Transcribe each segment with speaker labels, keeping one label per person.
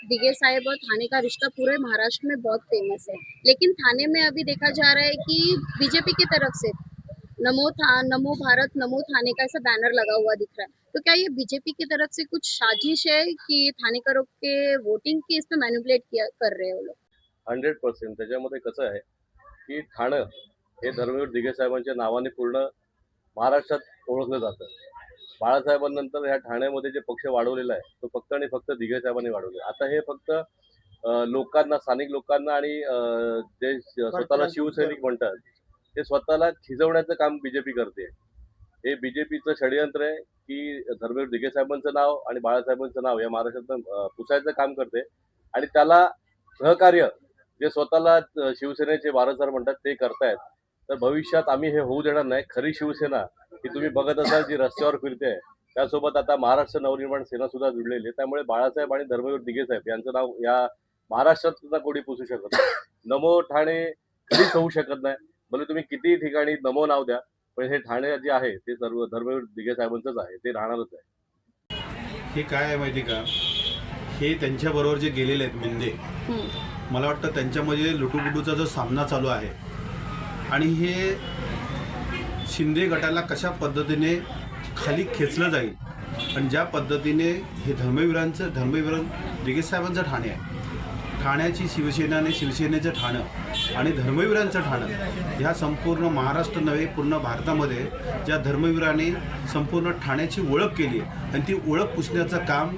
Speaker 1: दिघे साहिब और थाने का रिश्ता पूरे महाराष्ट्र में बहुत फेमस है, लेकिन थाने में अभी देखा जा रहा है कि बीजेपी की तरफ से नमो भारत नमो थाने का ऐसा बैनर लगा हुआ दिख रहा है। तो क्या ये बीजेपी की तरफ से कुछ साजिश है कि थानेकरों के वोटिंग की इसमें मैनिपुलेट किया कर रहे हैं वो लोग?
Speaker 2: 100% त्याच्यामध्ये कसं आहे की ठाणं हे धर्मवीर दिघे साहेबांच्या नावाने पूर्ण महाराष्ट्रात ओळखलं जातं. बाळासाहेबांनंतर ह्या ठाण्यामध्ये जे पक्ष वाढवलेला आहे तो फक्त आणि फक्त दिघे साहेबांनी वाढवले. आता हे फक्त लोकांना, स्थानिक लोकांना आणि जे स्वतःला शिवसैनिक म्हणतात ते स्वतःला खिजवण्याचं काम बीजेपी करते. हे बीजेपीचं षडयंत्र आहे की धर्मवीर दिघे साहेबांचं नाव आणि बाळासाहेबांचं नाव या महाराष्ट्रात पुसायचं काम करते आणि त्याला सहकार्य जे स्वतःला शिवसेनेचे वारसदार म्हणतात ते करतायत. तर भविष्यात आम्ही हे होऊ देणार नाही. खरी शिवसेना ही तुम्ही बघत असाल जी रस्त्यावर फिरते, त्यासोबत आता महाराष्ट्र नवनिर्माण सेना सुद्धा जुळलेली आहे. त्यामुळे बाळासाहेब आणि धर्मवीर दिघे साहेब यांचं नाव या महाराष्ट्रात सुद्धा कोणी पुसू शकत नाही. नमो ठाणे कधीच होऊ शकत नाही. भले तुम्ही कितीही ठिकाणी नमो नाव द्या, पण हे ठाणे जे आहे ते सर्व धर्मवीर दिघे साहेबांचंच आहे, ते राहणारच आहे.
Speaker 3: हे काय आहे माहिती का, हे त्यांच्याबरोबर जे गेलेले आहेत मिंदे, मला वाटतं त्यांच्यामध्ये लुटूपुटूचा जो सामना चालू आहे आणि हे शिंदे गटाला कशा पद्धतीने खाली खेचलं जाईल आणि ज्या पद्धतीने हे धर्मवीर दिघे साहेबांचं ठाणे आहे, ठाण्याची शिवसेना आणि शिवसेनेचं ठाणं आणि धर्मवीरांचं ठाणं, ह्या संपूर्ण महाराष्ट्र नव्हे पूर्ण भारतामध्ये ज्या धर्मवीरांनी संपूर्ण ठाण्याची ओळख केली आणि ती ओळख पुसण्याचं काम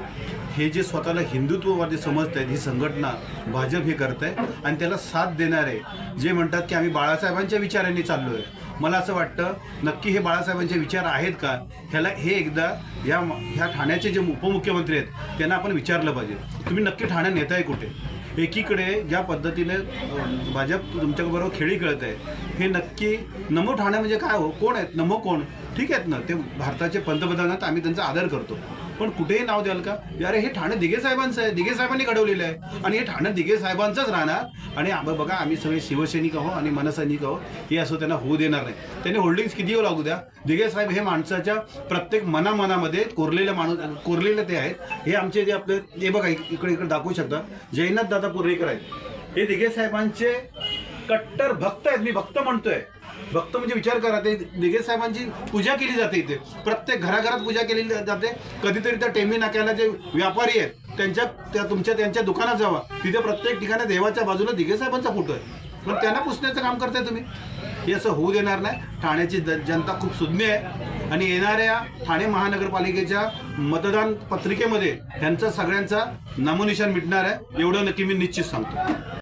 Speaker 3: हे जे स्वतःला हिंदुत्ववादी समजत आहेत ही संघटना भाजप हे करत आहे आणि त्याला साथ देणारे जे म्हणतात की आम्ही बाळासाहेबांच्या विचारांनी चाललो आहे. मला असं वाटतं नक्की हे बाळासाहेबांचे विचार आहेत का, ह्याला हे एकदा ह्या ठाण्याचे जे उपमुख्यमंत्री आहेत त्यांना आपण विचारलं पाहिजे. तुम्ही नक्की ठाणे नेताय कुठे? एकीकडे ज्या पद्धतीने भाजप तुमच्याबरोबर खेळी खेळत आहे, हे नक्की नमो ठाणे म्हणजे काय हो, कोण आहेत नमो, कोण ठीक आहेत ना, ते भारताचे पंतप्रधान आहेत, आम्ही त्यांचा आदर करतो, पण कुठेही नाव द्याल का अरे हे ठाणे दिघे साहेबांचं आहे, दिघे साहेबांनी घडवलेलं आहे आणि हे ठाणे दिघे साहेबांचंच राहणार आणि बघा आम्ही सगळे शिवसैनिक आहो आणि मनसैनिक आहो हे असं त्यांना होऊ देणार नाही. त्यांनी होल्डिंग्स किती लागू द्या, दिघे साहेब हे माणसाच्या प्रत्येक मनामध्ये कोरलेले ते आहेत. हे आमचे जे आपले हे बघा इकडे दाखवू शकता जयनाथ दादा पुर्रेकर आहेत, हे दिघे साहेबांचे कट्टर भक्त आहेत. मी भक्त म्हणतोय, भक्त म्हणजे विचार करा, ते दिघे साहेबांची पूजा केली जाते इथे, प्रत्येक घराघरात पूजा केली जाते. कधीतरी त्या टेंबी नाक्याला जे व्यापारी आहेत त्यांच्या दुकानात जावा, तिथे प्रत्येक ठिकाणी देवाच्या बाजूला दिघे साहेबांचा फोटो आहे, पण त्यांना पुसण्याचं काम करताय तुम्ही. हे असं होऊ देणार नाही. ठाण्याची जनता खूप सुज्ञ आहे आणि येणाऱ्या ठाणे महानगरपालिकेच्या मतदान पत्रिकेमध्ये ह्यांचा सगळ्यांचा नामोनिशाण मिटणार आहे, एवढं नक्की मी निश्चित सांगतो.